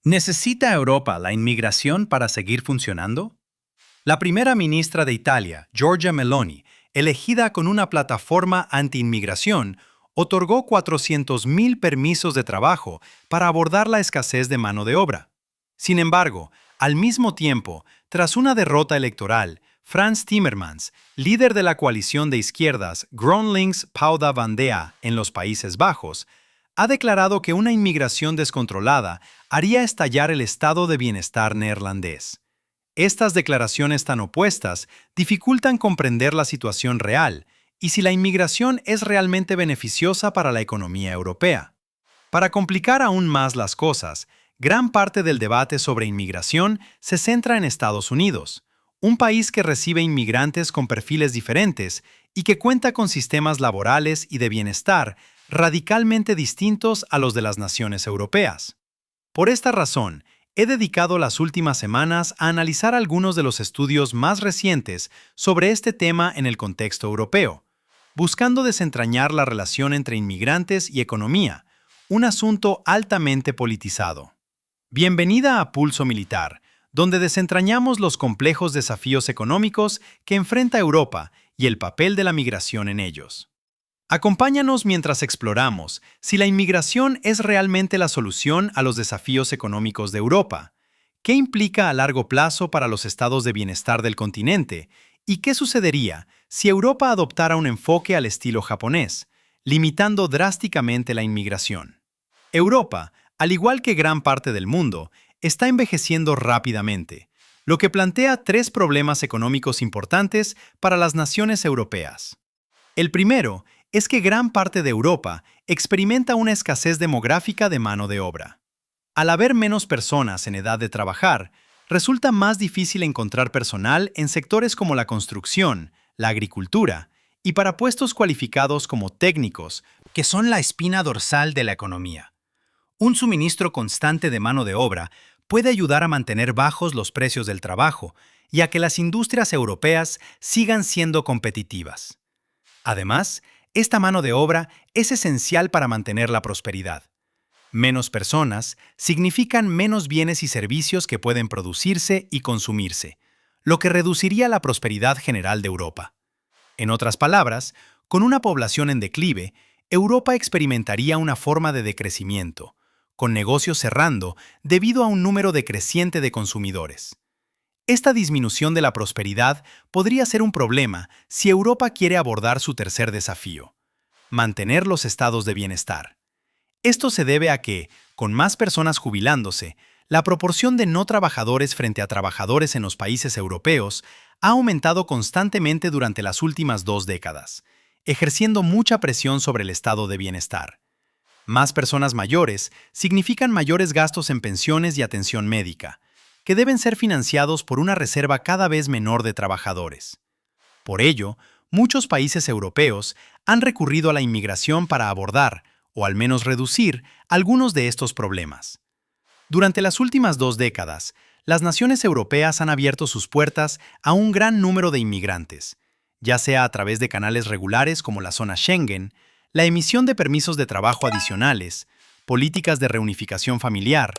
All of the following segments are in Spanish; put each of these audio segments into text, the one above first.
¿Necesita Europa la inmigración para seguir funcionando? La primera ministra de Italia, Giorgia Meloni, elegida con una plataforma anti-inmigración, otorgó 400.000 permisos de trabajo para abordar la escasez de mano de obra. Sin embargo, al mismo tiempo, tras una derrota electoral, Frans Timmermans, líder de la coalición de izquierdas GroenLinks-PAUDA-Vandea en los Países Bajos, ha declarado que una inmigración descontrolada haría estallar el estado de bienestar neerlandés. Estas declaraciones tan opuestas dificultan comprender la situación real y si la inmigración es realmente beneficiosa para la economía europea. Para complicar aún más las cosas, gran parte del debate sobre inmigración se centra en Estados Unidos, un país que recibe inmigrantes con perfiles diferentes y que cuenta con sistemas laborales y de bienestar radicalmente distintos a los de las naciones europeas. Por esta razón, he dedicado las últimas semanas a analizar algunos de los estudios más recientes sobre este tema en el contexto europeo, buscando desentrañar la relación entre inmigrantes y economía, un asunto altamente politizado. Bienvenida a Pulso Militar, donde desentrañamos los complejos desafíos económicos que enfrenta Europa y el papel de la migración en ellos. Acompáñanos mientras exploramos si la inmigración es realmente la solución a los desafíos económicos de Europa, qué implica a largo plazo para los estados de bienestar del continente y qué sucedería si Europa adoptara un enfoque al estilo japonés, limitando drásticamente la inmigración. Europa, al igual que gran parte del mundo, está envejeciendo rápidamente, lo que plantea tres problemas económicos importantes para las naciones europeas. El primero es que gran parte de Europa experimenta una escasez demográfica de mano de obra. Al haber menos personas en edad de trabajar, resulta más difícil encontrar personal en sectores como la construcción, la agricultura y para puestos cualificados como técnicos, que son la espina dorsal de la economía. Un suministro constante de mano de obra puede ayudar a mantener bajos los precios del trabajo y a que las industrias europeas sigan siendo competitivas. Además, esta mano de obra es esencial para mantener la prosperidad. Menos personas significan menos bienes y servicios que pueden producirse y consumirse, lo que reduciría la prosperidad general de Europa. En otras palabras, con una población en declive, Europa experimentaría una forma de decrecimiento, con negocios cerrando debido a un número decreciente de consumidores. Esta disminución de la prosperidad podría ser un problema si Europa quiere abordar su tercer desafío: mantener los estados de bienestar. Esto se debe a que, con más personas jubilándose, la proporción de no trabajadores frente a trabajadores en los países europeos ha aumentado constantemente durante las últimas 2 décadas, ejerciendo mucha presión sobre el estado de bienestar. Más personas mayores significan mayores gastos en pensiones y atención médica, que deben ser financiados por una reserva cada vez menor de trabajadores. Por ello, muchos países europeos han recurrido a la inmigración para abordar, o al menos reducir, algunos de estos problemas. Durante las últimas 2 décadas, las naciones europeas han abierto sus puertas a un gran número de inmigrantes, ya sea a través de canales regulares como la zona Schengen, la emisión de permisos de trabajo adicionales, políticas de reunificación familiar,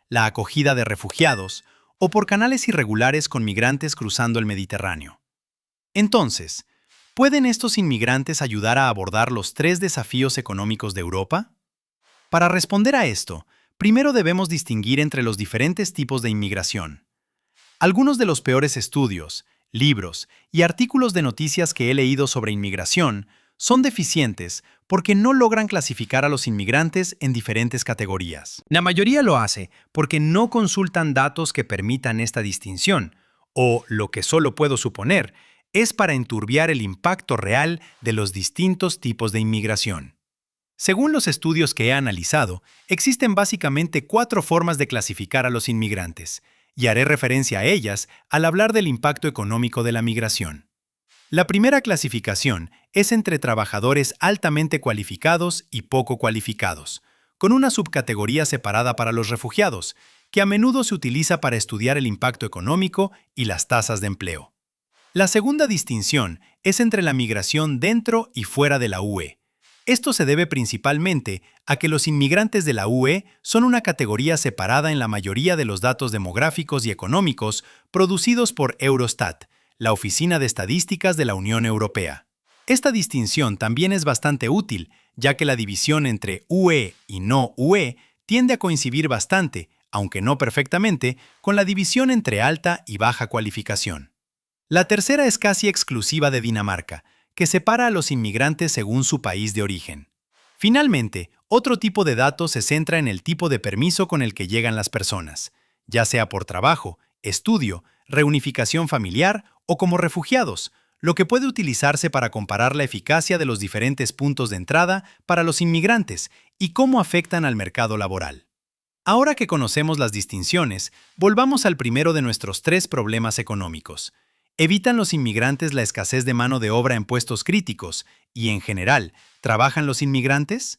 la acogida de refugiados, o por canales irregulares con migrantes cruzando el Mediterráneo. Entonces, ¿pueden estos inmigrantes ayudar a abordar los 3 desafíos económicos de Europa? Para responder a esto, primero debemos distinguir entre los diferentes tipos de inmigración. Algunos de los peores estudios, libros y artículos de noticias que he leído sobre inmigración son deficientes porque no logran clasificar a los inmigrantes en diferentes categorías. La mayoría lo hace porque no consultan datos que permitan esta distinción, o, lo que solo puedo suponer, es para enturbiar el impacto real de los distintos tipos de inmigración. Según los estudios que he analizado, existen básicamente 4 formas de clasificar a los inmigrantes, y haré referencia a ellas al hablar del impacto económico de la migración. La primera clasificación es entre trabajadores altamente cualificados y poco cualificados, con una subcategoría separada para los refugiados, que a menudo se utiliza para estudiar el impacto económico y las tasas de empleo. La segunda distinción es entre la migración dentro y fuera de la UE, Esto se debe principalmente a que los inmigrantes de la UE son una categoría separada en la mayoría de los datos demográficos y económicos producidos por Eurostat, la Oficina de Estadísticas de la Unión Europea. Esta distinción también es bastante útil, ya que la división entre UE y no UE tiende a coincidir bastante, aunque no perfectamente, con la división entre alta y baja cualificación. La tercera es casi exclusiva de Dinamarca, que separa a los inmigrantes según su país de origen. Finalmente, otro tipo de datos se centra en el tipo de permiso con el que llegan las personas, ya sea por trabajo, estudio, reunificación familiar o como refugiados, lo que puede utilizarse para comparar la eficacia de los diferentes puntos de entrada para los inmigrantes y cómo afectan al mercado laboral. Ahora que conocemos las distinciones, volvamos al primero de nuestros tres problemas económicos. ¿Evitan los inmigrantes la escasez de mano de obra en puestos críticos y, en general, trabajan los inmigrantes?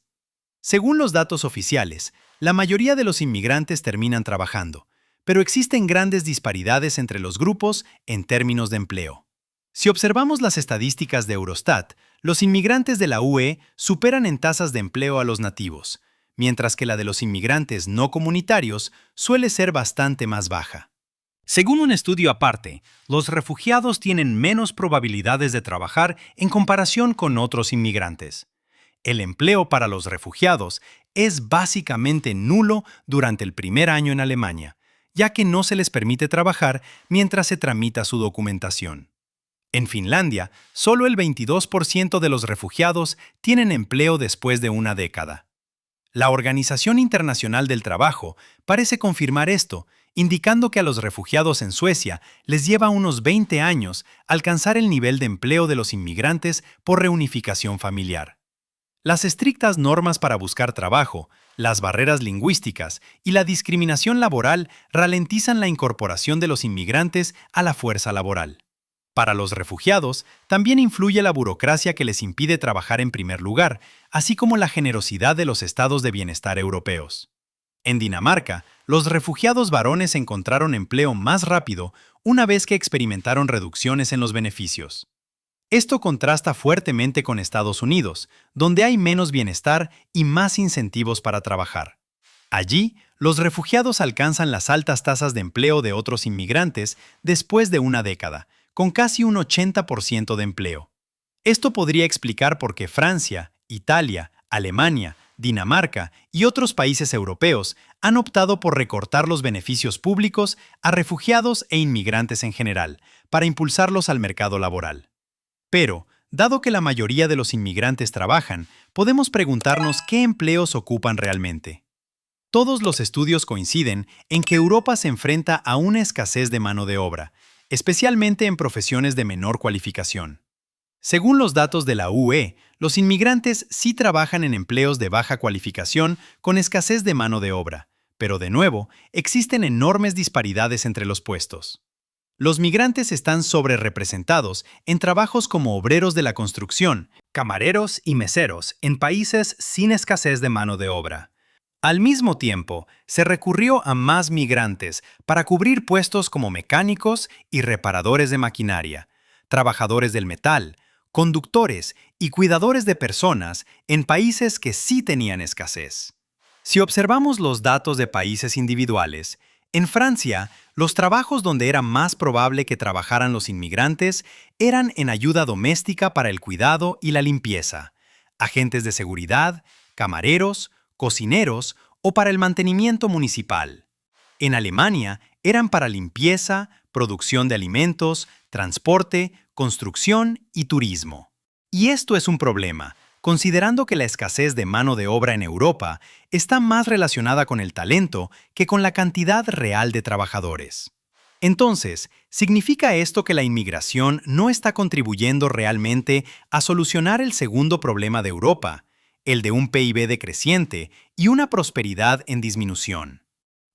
Según los datos oficiales, la mayoría de los inmigrantes terminan trabajando, pero existen grandes disparidades entre los grupos en términos de empleo. Si observamos las estadísticas de Eurostat, los inmigrantes de la UE superan en tasas de empleo a los nativos, mientras que la de los inmigrantes no comunitarios suele ser bastante más baja. Según un estudio aparte, los refugiados tienen menos probabilidades de trabajar en comparación con otros inmigrantes. El empleo para los refugiados es básicamente nulo durante el primer año en Alemania, ya que no se les permite trabajar mientras se tramita su documentación. En Finlandia, solo el 22% de los refugiados tienen empleo después de una década. La Organización Internacional del Trabajo parece confirmar esto, indicando que a los refugiados en Suecia les lleva unos 20 años alcanzar el nivel de empleo de los inmigrantes por reunificación familiar. Las estrictas normas para buscar trabajo, las barreras lingüísticas y la discriminación laboral ralentizan la incorporación de los inmigrantes a la fuerza laboral. Para los refugiados, también influye la burocracia que les impide trabajar en primer lugar, así como la generosidad de los estados de bienestar europeos. En Dinamarca, los refugiados varones encontraron empleo más rápido una vez que experimentaron reducciones en los beneficios. Esto contrasta fuertemente con Estados Unidos, donde hay menos bienestar y más incentivos para trabajar. Allí, los refugiados alcanzan las altas tasas de empleo de otros inmigrantes después de una década, con casi un 80% de empleo. Esto podría explicar por qué Francia, Italia, Alemania, Dinamarca y otros países europeos han optado por recortar los beneficios públicos a refugiados e inmigrantes en general, para impulsarlos al mercado laboral. Pero, dado que la mayoría de los inmigrantes trabajan, podemos preguntarnos qué empleos ocupan realmente. Todos los estudios coinciden en que Europa se enfrenta a una escasez de mano de obra, especialmente en profesiones de menor cualificación. Según los datos de la UE, los inmigrantes sí trabajan en empleos de baja cualificación con escasez de mano de obra, pero de nuevo, existen enormes disparidades entre los puestos. Los migrantes están sobrerepresentados en trabajos como obreros de la construcción, camareros y meseros en países sin escasez de mano de obra. Al mismo tiempo, se recurrió a más migrantes para cubrir puestos como mecánicos y reparadores de maquinaria, trabajadores del metal, conductores y cuidadores de personas en países que sí tenían escasez. Si observamos los datos de países individuales, en Francia, los trabajos donde era más probable que trabajaran los inmigrantes eran en ayuda doméstica para el cuidado y la limpieza, agentes de seguridad, camareros, cocineros o para el mantenimiento municipal. En Alemania eran para limpieza, producción de alimentos, transporte, construcción y turismo. Y esto es un problema, considerando que la escasez de mano de obra en Europa está más relacionada con el talento que con la cantidad real de trabajadores. Entonces, ¿significa esto que la inmigración no está contribuyendo realmente a solucionar el segundo problema de Europa, el de un PIB decreciente y una prosperidad en disminución?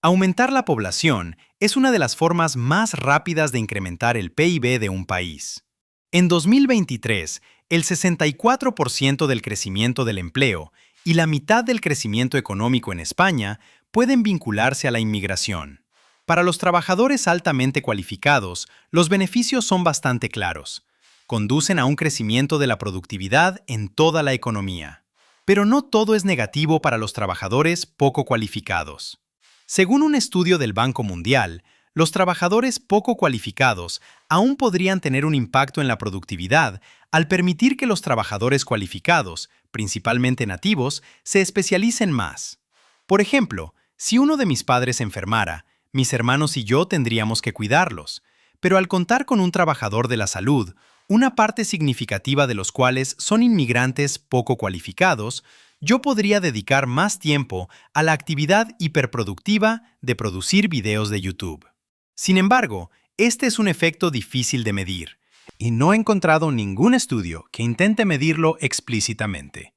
Aumentar la población es una de las formas más rápidas de incrementar el PIB de un país. En 2023, el 64% del crecimiento del empleo y la mitad del crecimiento económico en España pueden vincularse a la inmigración. Para los trabajadores altamente cualificados, los beneficios son bastante claros. Conducen a un crecimiento de la productividad en toda la economía. Pero no todo es negativo para los trabajadores poco cualificados. Según un estudio del Banco Mundial, los trabajadores poco cualificados aún podrían tener un impacto en la productividad al permitir que los trabajadores cualificados, principalmente nativos, se especialicen más. Por ejemplo, si uno de mis padres enfermara, mis hermanos y yo tendríamos que cuidarlos, pero al contar con un trabajador de la salud, una parte significativa de los cuales son inmigrantes poco cualificados, yo podría dedicar más tiempo a la actividad hiperproductiva de producir videos de YouTube. Sin embargo, este es un efecto difícil de medir, y no he encontrado ningún estudio que intente medirlo explícitamente.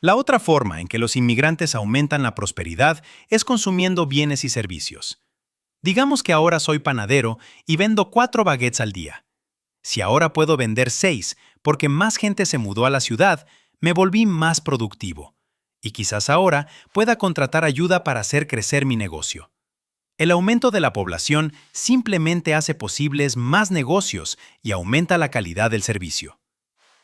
La otra forma en que los inmigrantes aumentan la prosperidad es consumiendo bienes y servicios. Digamos que ahora soy panadero y vendo 4 baguettes al día. Si ahora puedo vender 6 porque más gente se mudó a la ciudad, me volví más productivo. Y quizás ahora pueda contratar ayuda para hacer crecer mi negocio. El aumento de la población simplemente hace posibles más negocios y aumenta la calidad del servicio.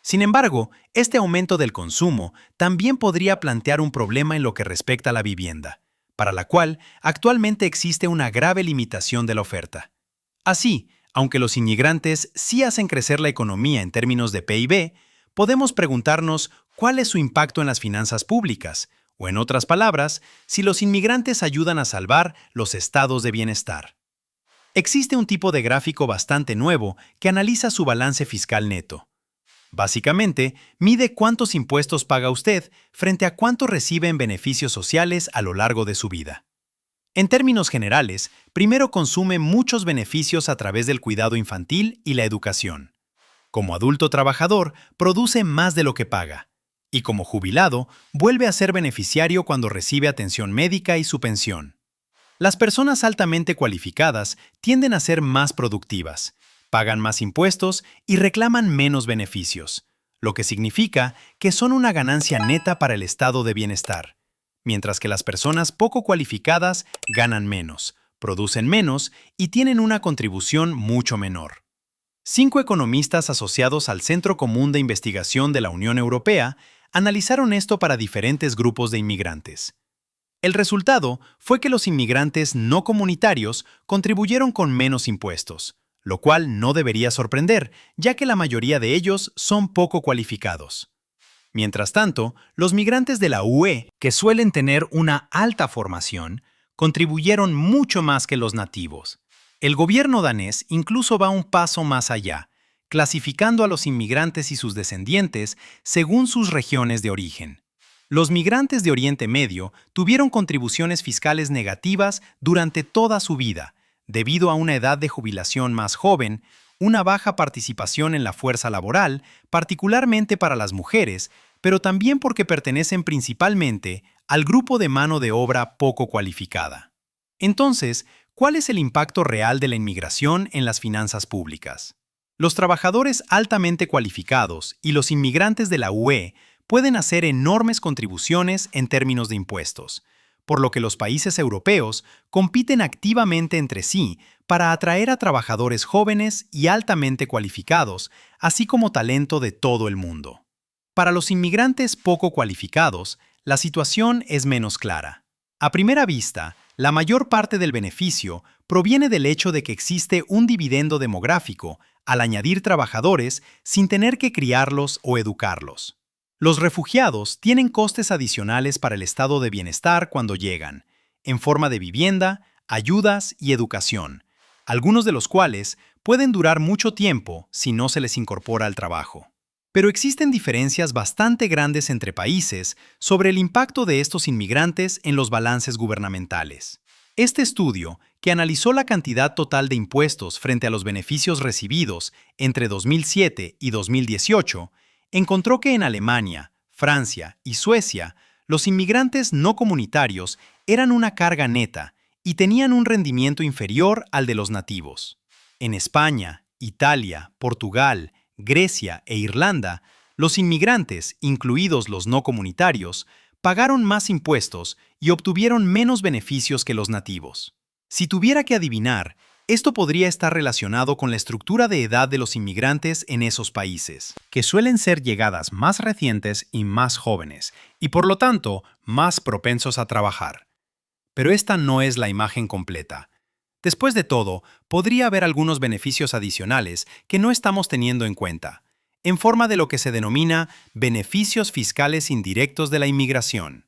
Sin embargo, este aumento del consumo también podría plantear un problema en lo que respecta a la vivienda, para la cual actualmente existe una grave limitación de la oferta. Así, aunque los inmigrantes sí hacen crecer la economía en términos de PIB, podemos preguntarnos cuál es su impacto en las finanzas públicas, o en otras palabras, si los inmigrantes ayudan a salvar los estados de bienestar. Existe un tipo de gráfico bastante nuevo que analiza su balance fiscal neto. Básicamente, mide cuántos impuestos paga usted frente a cuánto recibe en beneficios sociales a lo largo de su vida. En términos generales, primero consume muchos beneficios a través del cuidado infantil y la educación. Como adulto trabajador, produce más de lo que paga. Y como jubilado, vuelve a ser beneficiario cuando recibe atención médica y su pensión. Las personas altamente cualificadas tienden a ser más productivas, pagan más impuestos y reclaman menos beneficios, lo que significa que son una ganancia neta para el estado de bienestar, mientras que las personas poco cualificadas ganan menos, producen menos y tienen una contribución mucho menor. 5 economistas asociados al Centro Común de Investigación de la Unión Europea analizaron esto para diferentes grupos de inmigrantes. El resultado fue que los inmigrantes no comunitarios contribuyeron con menos impuestos, lo cual no debería sorprender, ya que la mayoría de ellos son poco cualificados. Mientras tanto, los migrantes de la UE, que suelen tener una alta formación, contribuyeron mucho más que los nativos. El gobierno danés incluso va un paso más allá, clasificando a los inmigrantes y sus descendientes según sus regiones de origen. Los migrantes de Oriente Medio tuvieron contribuciones fiscales negativas durante toda su vida, debido a una edad de jubilación más joven, una baja participación en la fuerza laboral, particularmente para las mujeres, pero también porque pertenecen principalmente al grupo de mano de obra poco cualificada. Entonces, ¿cuál es el impacto real de la inmigración en las finanzas públicas? Los trabajadores altamente cualificados y los inmigrantes de la UE pueden hacer enormes contribuciones en términos de impuestos, por lo que los países europeos compiten activamente entre sí para atraer a trabajadores jóvenes y altamente cualificados, así como talento de todo el mundo. Para los inmigrantes poco cualificados, la situación es menos clara. A primera vista, la mayor parte del beneficio proviene del hecho de que existe un dividendo demográfico al añadir trabajadores sin tener que criarlos o educarlos. Los refugiados tienen costes adicionales para el estado de bienestar cuando llegan, en forma de vivienda, ayudas y educación, algunos de los cuales pueden durar mucho tiempo si no se les incorpora al trabajo. Pero existen diferencias bastante grandes entre países sobre el impacto de estos inmigrantes en los balances gubernamentales. Este estudio, que analizó la cantidad total de impuestos frente a los beneficios recibidos entre 2007 y 2018, encontró que en Alemania, Francia y Suecia, los inmigrantes no comunitarios eran una carga neta y tenían un rendimiento inferior al de los nativos. En España, Italia, Portugal, Grecia e Irlanda, los inmigrantes, incluidos los no comunitarios, pagaron más impuestos y obtuvieron menos beneficios que los nativos. Si tuviera que adivinar, Esto podría estar relacionado con la estructura de edad de los inmigrantes en esos países, que suelen ser llegadas más recientes y más jóvenes, y por lo tanto, más propensos a trabajar. Pero esta no es la imagen completa. Después de todo, podría haber algunos beneficios adicionales que no estamos teniendo en cuenta, en forma de lo que se denomina beneficios fiscales indirectos de la inmigración.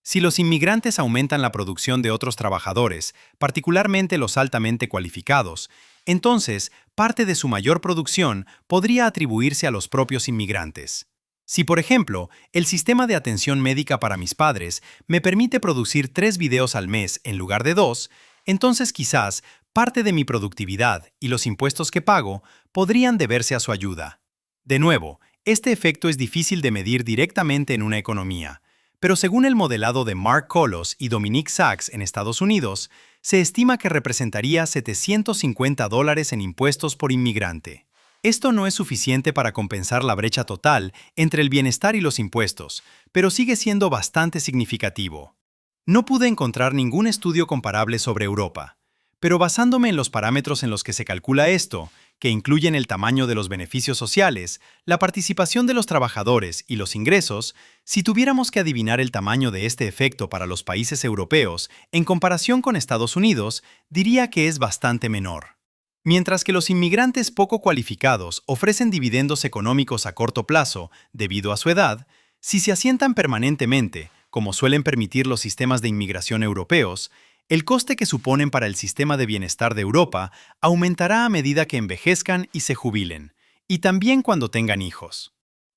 Si los inmigrantes aumentan la producción de otros trabajadores, particularmente los altamente cualificados, entonces parte de su mayor producción podría atribuirse a los propios inmigrantes. Si, por ejemplo, el sistema de atención médica para mis padres me permite producir 3 videos al mes en lugar de 2, entonces quizás parte de mi productividad y los impuestos que pago podrían deberse a su ayuda. De nuevo, este efecto es difícil de medir directamente en una economía, pero según el modelado de Mark Colos y Dominique Sachs en Estados Unidos, se estima que representaría $750 en impuestos por inmigrante. Esto no es suficiente para compensar la brecha total entre el bienestar y los impuestos, pero sigue siendo bastante significativo. No pude encontrar ningún estudio comparable sobre Europa, pero basándome en los parámetros en los que se calcula esto, que incluyen el tamaño de los beneficios sociales, la participación de los trabajadores y los ingresos, si tuviéramos que adivinar el tamaño de este efecto para los países europeos en comparación con Estados Unidos, diría que es bastante menor. Mientras que los inmigrantes poco cualificados ofrecen dividendos económicos a corto plazo debido a su edad, si se asientan permanentemente, como suelen permitir los sistemas de inmigración europeos, el coste que suponen para el sistema de bienestar de Europa aumentará a medida que envejezcan y se jubilen, y también cuando tengan hijos.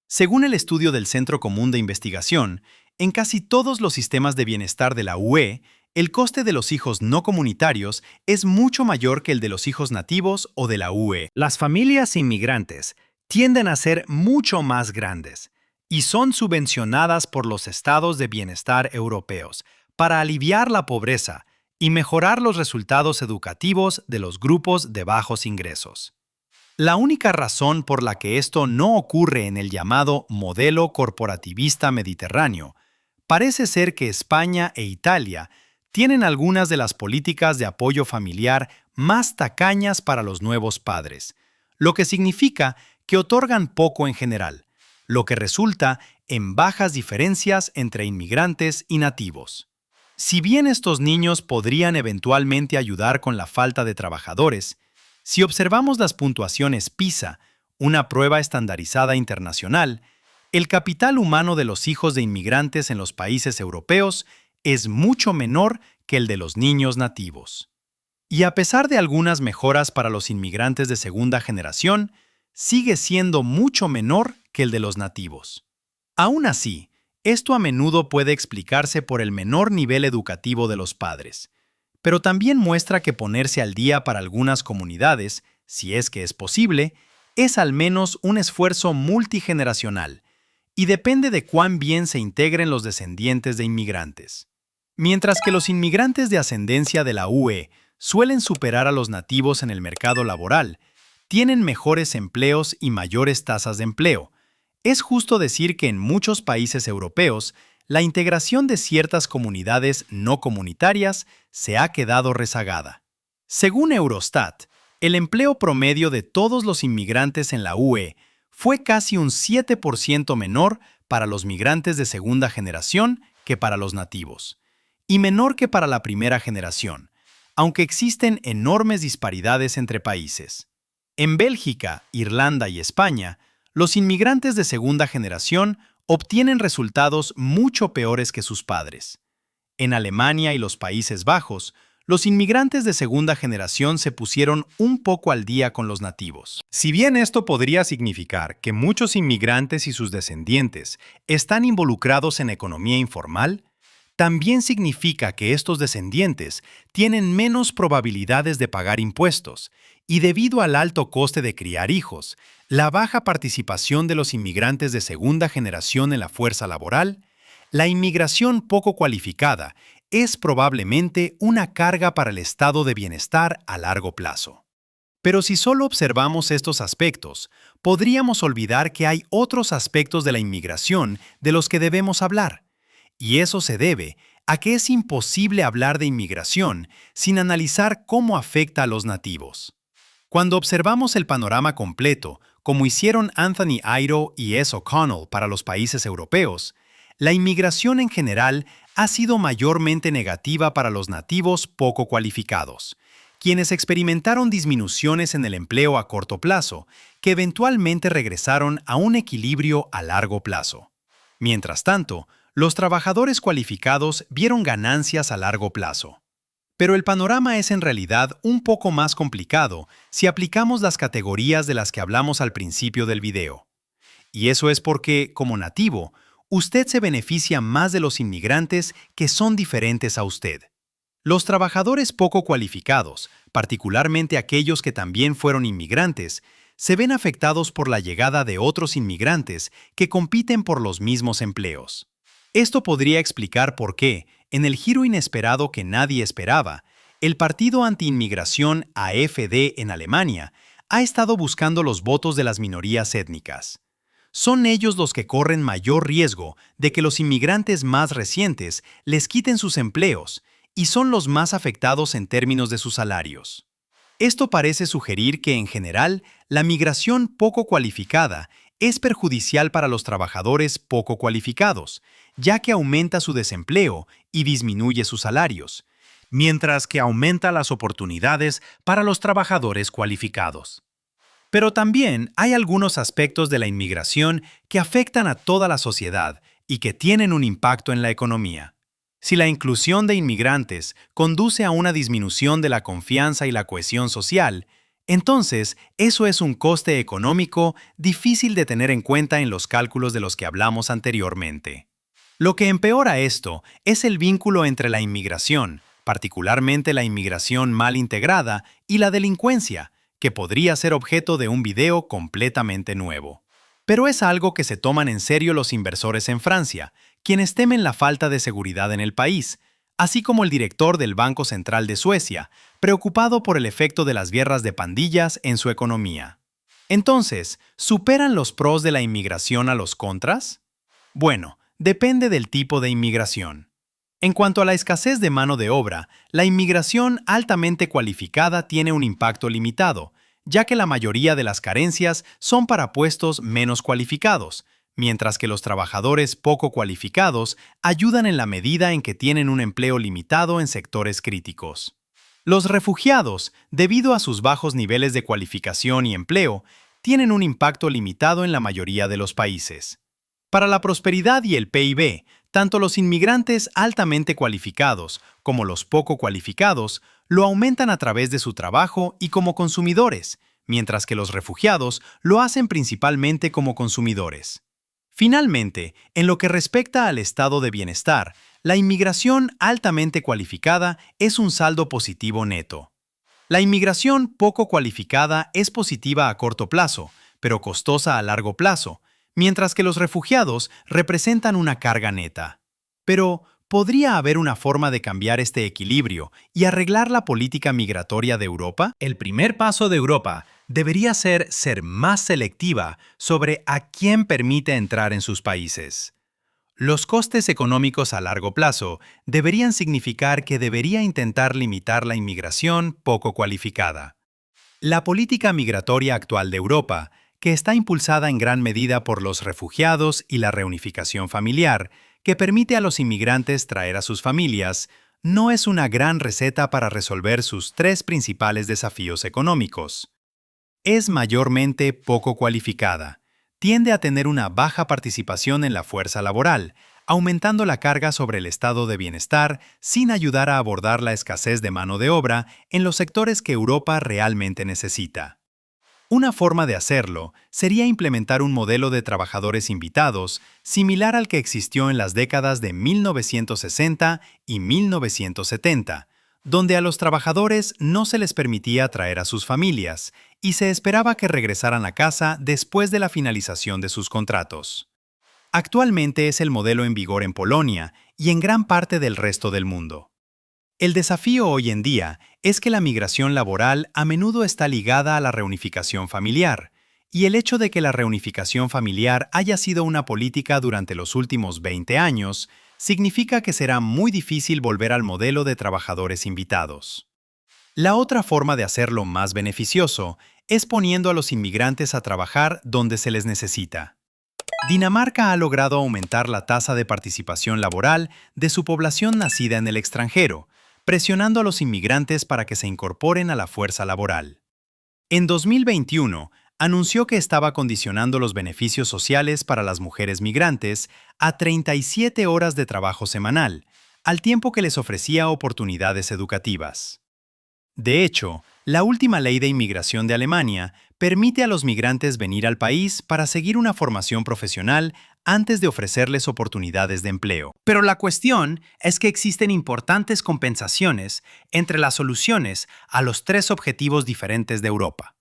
Según el estudio del Centro Común de Investigación, en casi todos los sistemas de bienestar de la UE, el coste de los hijos no comunitarios es mucho mayor que el de los hijos nativos o de la UE. Las familias inmigrantes tienden a ser mucho más grandes y son subvencionadas por los estados de bienestar europeos para aliviar la pobreza y mejorar los resultados educativos de los grupos de bajos ingresos. La única razón por la que esto no ocurre en el llamado modelo corporativista mediterráneo parece ser que España e Italia tienen algunas de las políticas de apoyo familiar más tacañas para los nuevos padres, lo que significa que otorgan poco en general, lo que resulta en bajas diferencias entre inmigrantes y nativos. Si bien estos niños podrían eventualmente ayudar con la falta de trabajadores, si observamos las puntuaciones PISA, una prueba estandarizada internacional, el capital humano de los hijos de inmigrantes en los países europeos es mucho menor que el de los niños nativos. Y a pesar de algunas mejoras para los inmigrantes de segunda generación, sigue siendo mucho menor que el de los nativos. Aún así, esto a menudo puede explicarse por el menor nivel educativo de los padres, pero también muestra que ponerse al día para algunas comunidades, si es que es posible, es al menos un esfuerzo multigeneracional y depende de cuán bien se integren los descendientes de inmigrantes. Mientras que los inmigrantes de ascendencia de la UE suelen superar a los nativos en el mercado laboral, tienen mejores empleos y mayores tasas de empleo. Es justo decir que en muchos países europeos, la integración de ciertas comunidades no comunitarias se ha quedado rezagada. Según Eurostat, el empleo promedio de todos los inmigrantes en la UE fue casi un 7% menor para los migrantes de segunda generación que para los nativos, y menor que para la primera generación, aunque existen enormes disparidades entre países. En Bélgica, Irlanda y España, los inmigrantes de segunda generación obtienen resultados mucho peores que sus padres. En Alemania y los Países Bajos, los inmigrantes de segunda generación se pusieron un poco al día con los nativos. Si bien esto podría significar que muchos inmigrantes y sus descendientes están involucrados en economía informal, también significa que estos descendientes tienen menos probabilidades de pagar impuestos y debido al alto coste de criar hijos, la baja participación de los inmigrantes de segunda generación en la fuerza laboral, la inmigración poco cualificada es probablemente una carga para el estado de bienestar a largo plazo. Pero si solo observamos estos aspectos, podríamos olvidar que hay otros aspectos de la inmigración de los que debemos hablar. Y eso se debe a que es imposible hablar de inmigración sin analizar cómo afecta a los nativos. Cuando observamos el panorama completo, como hicieron Anthony Iro y S. O'Connell para los países europeos, la inmigración en general ha sido mayormente negativa para los nativos poco cualificados, quienes experimentaron disminuciones en el empleo a corto plazo, que eventualmente regresaron a un equilibrio a largo plazo. Mientras tanto, los trabajadores cualificados vieron ganancias a largo plazo. Pero el panorama es en realidad un poco más complicado si aplicamos las categorías de las que hablamos al principio del video. Y eso es porque, como nativo, usted se beneficia más de los inmigrantes que son diferentes a usted. Los trabajadores poco cualificados, particularmente aquellos que también fueron inmigrantes, se ven afectados por la llegada de otros inmigrantes que compiten por los mismos empleos. Esto podría explicar por qué, en el giro inesperado que nadie esperaba, el partido anti-inmigración AfD en Alemania ha estado buscando los votos de las minorías étnicas. Son ellos los que corren mayor riesgo de que los inmigrantes más recientes les quiten sus empleos y son los más afectados en términos de sus salarios. Esto parece sugerir que, en general, la migración poco cualificada es perjudicial para los trabajadores poco cualificados, ya que aumenta su desempleo y disminuye sus salarios, mientras que aumenta las oportunidades para los trabajadores cualificados. Pero también hay algunos aspectos de la inmigración que afectan a toda la sociedad y que tienen un impacto en la economía. Si la inclusión de inmigrantes conduce a una disminución de la confianza y la cohesión social, entonces eso es un coste económico difícil de tener en cuenta en los cálculos de los que hablamos anteriormente. Lo que empeora esto es el vínculo entre la inmigración, particularmente la inmigración mal integrada, y la delincuencia, que podría ser objeto de un video completamente nuevo. Pero es algo que se toman en serio los inversores en Francia, quienes temen la falta de seguridad en el país, así como el director del Banco Central de Suecia, preocupado por el efecto de las guerras de pandillas en su economía. Entonces, ¿superan los pros de la inmigración a los contras? Bueno, depende del tipo de inmigración. En cuanto a la escasez de mano de obra, la inmigración altamente cualificada tiene un impacto limitado, ya que la mayoría de las carencias son para puestos menos cualificados, mientras que los trabajadores poco cualificados ayudan en la medida en que tienen un empleo limitado en sectores críticos. Los refugiados, debido a sus bajos niveles de cualificación y empleo, tienen un impacto limitado en la mayoría de los países. Para la prosperidad y el PIB, tanto los inmigrantes altamente cualificados como los poco cualificados lo aumentan a través de su trabajo y como consumidores, mientras que los refugiados lo hacen principalmente como consumidores. Finalmente, en lo que respecta al estado de bienestar, la inmigración altamente cualificada es un saldo positivo neto. La inmigración poco cualificada es positiva a corto plazo, pero costosa a largo plazo, mientras que los refugiados representan una carga neta. Pero, ¿podría haber una forma de cambiar este equilibrio y arreglar la política migratoria de Europa? El primer paso de Europa debería ser más selectiva sobre a quién permite entrar en sus países. Los costes económicos a largo plazo deberían significar que debería intentar limitar la inmigración poco cualificada. La política migratoria actual de Europa, que está impulsada en gran medida por los refugiados y la reunificación familiar, que permite a los inmigrantes traer a sus familias, no es una gran receta para resolver sus tres principales desafíos económicos. Es mayormente poco cualificada, tiende a tener una baja participación en la fuerza laboral, aumentando la carga sobre el estado de bienestar sin ayudar a abordar la escasez de mano de obra en los sectores que Europa realmente necesita. Una forma de hacerlo sería implementar un modelo de trabajadores invitados similar al que existió en las décadas de 1960 y 1970, donde a los trabajadores no se les permitía traer a sus familias y se esperaba que regresaran a casa después de la finalización de sus contratos. Actualmente es el modelo en vigor en Polonia y en gran parte del resto del mundo. El desafío hoy en día es que la migración laboral a menudo está ligada a la reunificación familiar, y el hecho de que la reunificación familiar haya sido una política durante los últimos 20 años significa que será muy difícil volver al modelo de trabajadores invitados. La otra forma de hacerlo más beneficioso es poniendo a los inmigrantes a trabajar donde se les necesita. Dinamarca ha logrado aumentar la tasa de participación laboral de su población nacida en el extranjero, presionando a los inmigrantes para que se incorporen a la fuerza laboral. En 2021, anunció que estaba condicionando los beneficios sociales para las mujeres migrantes a 37 horas de trabajo semanal, al tiempo que les ofrecía oportunidades educativas. De hecho, la última ley de inmigración de Alemania permite a los migrantes venir al país para seguir una formación profesional antes de ofrecerles oportunidades de empleo. Pero la cuestión es que existen importantes compensaciones entre las soluciones a los tres objetivos diferentes de Europa.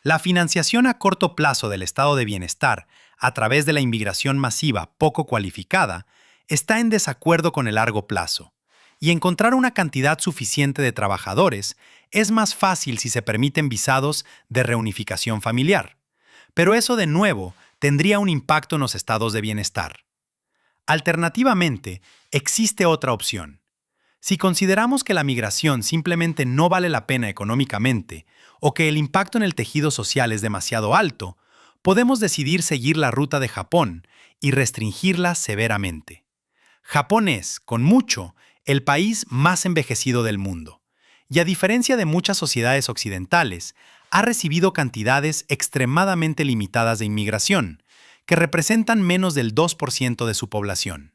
La financiación a corto plazo del estado de bienestar a través de la inmigración masiva poco cualificada está en desacuerdo con el largo plazo, y encontrar una cantidad suficiente de trabajadores es más fácil si se permiten visados de reunificación familiar. Pero eso de nuevo tendría un impacto en los estados de bienestar. Alternativamente, existe otra opción. Si consideramos que la migración simplemente no vale la pena económicamente o que el impacto en el tejido social es demasiado alto, podemos decidir seguir la ruta de Japón y restringirla severamente. Japón es, con mucho, el país más envejecido del mundo, y a diferencia de muchas sociedades occidentales, ha recibido cantidades extremadamente limitadas de inmigración, que representan menos del 2% de su población.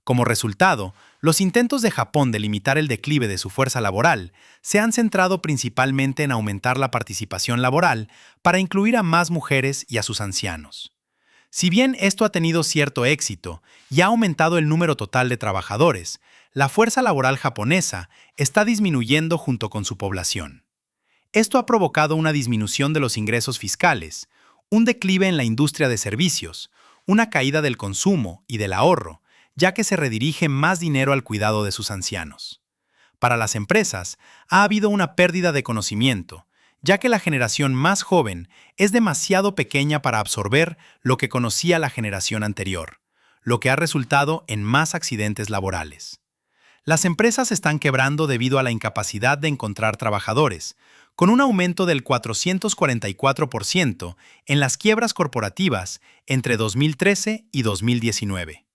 Como resultado, los intentos de Japón de limitar el declive de su fuerza laboral se han centrado principalmente en aumentar la participación laboral para incluir a más mujeres y a sus ancianos. Si bien esto ha tenido cierto éxito y ha aumentado el número total de trabajadores, la fuerza laboral japonesa está disminuyendo junto con su población. Esto ha provocado una disminución de los ingresos fiscales, un declive en la industria de servicios, una caída del consumo y del ahorro, ya que se redirige más dinero al cuidado de sus ancianos. Para las empresas, ha habido una pérdida de conocimiento, ya que la generación más joven es demasiado pequeña para absorber lo que conocía la generación anterior, lo que ha resultado en más accidentes laborales. Las empresas están quebrando debido a la incapacidad de encontrar trabajadores, con un aumento del 444% en las quiebras corporativas entre 2013 y 2019.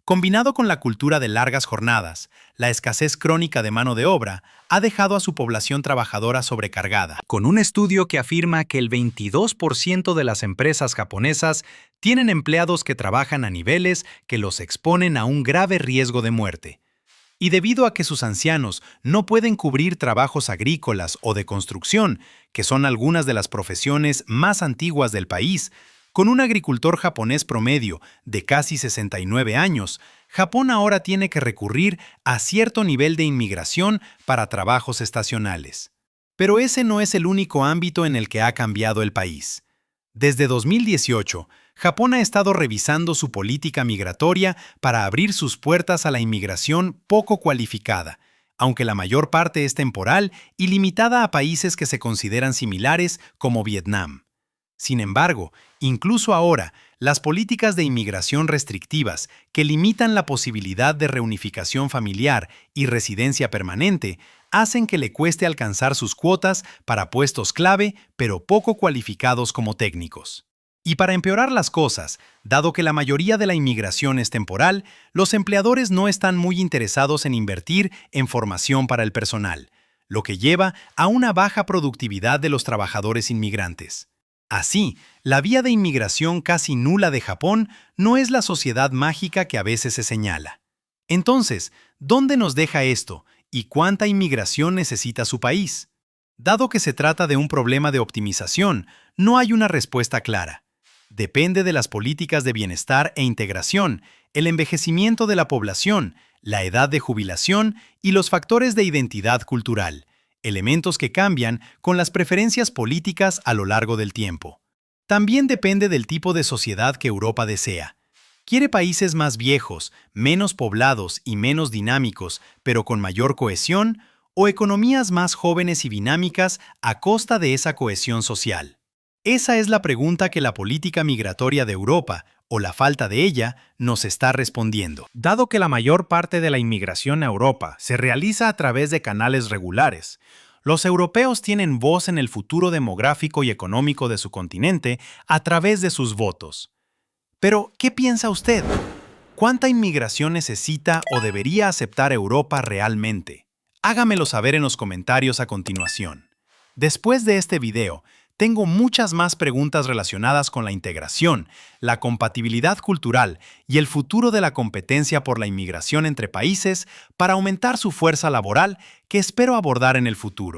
Combinado con la cultura de largas jornadas, la escasez crónica de mano de obra ha dejado a su población trabajadora sobrecargada. Con un estudio que afirma que el 22% de las empresas japonesas tienen empleados que trabajan a niveles que los exponen a un grave riesgo de muerte. Y debido a que sus ancianos no pueden cubrir trabajos agrícolas o de construcción, que son algunas de las profesiones más antiguas del país, con un agricultor japonés promedio de casi 69 años, Japón ahora tiene que recurrir a cierto nivel de inmigración para trabajos estacionales. Pero ese no es el único ámbito en el que ha cambiado el país. Desde 2018, Japón ha estado revisando su política migratoria para abrir sus puertas a la inmigración poco cualificada, aunque la mayor parte es temporal y limitada a países que se consideran similares como Vietnam. Sin embargo, incluso ahora, las políticas de inmigración restrictivas que limitan la posibilidad de reunificación familiar y residencia permanente hacen que le cueste alcanzar sus cuotas para puestos clave, pero poco cualificados como técnicos. Y para empeorar las cosas, dado que la mayoría de la inmigración es temporal, los empleadores no están muy interesados en invertir en formación para el personal, lo que lleva a una baja productividad de los trabajadores inmigrantes. Así, la vía de inmigración casi nula de Japón no es la sociedad mágica que a veces se señala. Entonces, ¿dónde nos deja esto y cuánta inmigración necesita su país? Dado que se trata de un problema de optimización, no hay una respuesta clara. Depende de las políticas de bienestar e integración, el envejecimiento de la población, la edad de jubilación y los factores de identidad cultural, elementos que cambian con las preferencias políticas a lo largo del tiempo. También depende del tipo de sociedad que Europa desea. ¿Quiere países más viejos, menos poblados y menos dinámicos, pero con mayor cohesión, o economías más jóvenes y dinámicas a costa de esa cohesión social? Esa es la pregunta que la política migratoria de Europa, o la falta de ella nos está respondiendo. Dado que la mayor parte de la inmigración a Europa se realiza a través de canales regulares, los europeos tienen voz en el futuro demográfico y económico de su continente a través de sus votos. Pero, ¿qué piensa usted? ¿Cuánta inmigración necesita o debería aceptar Europa realmente? Hágamelo saber en los comentarios a continuación. Después de este video, tengo muchas más preguntas relacionadas con la integración, la compatibilidad cultural y el futuro de la competencia por la inmigración entre países para aumentar su fuerza laboral que espero abordar en el futuro.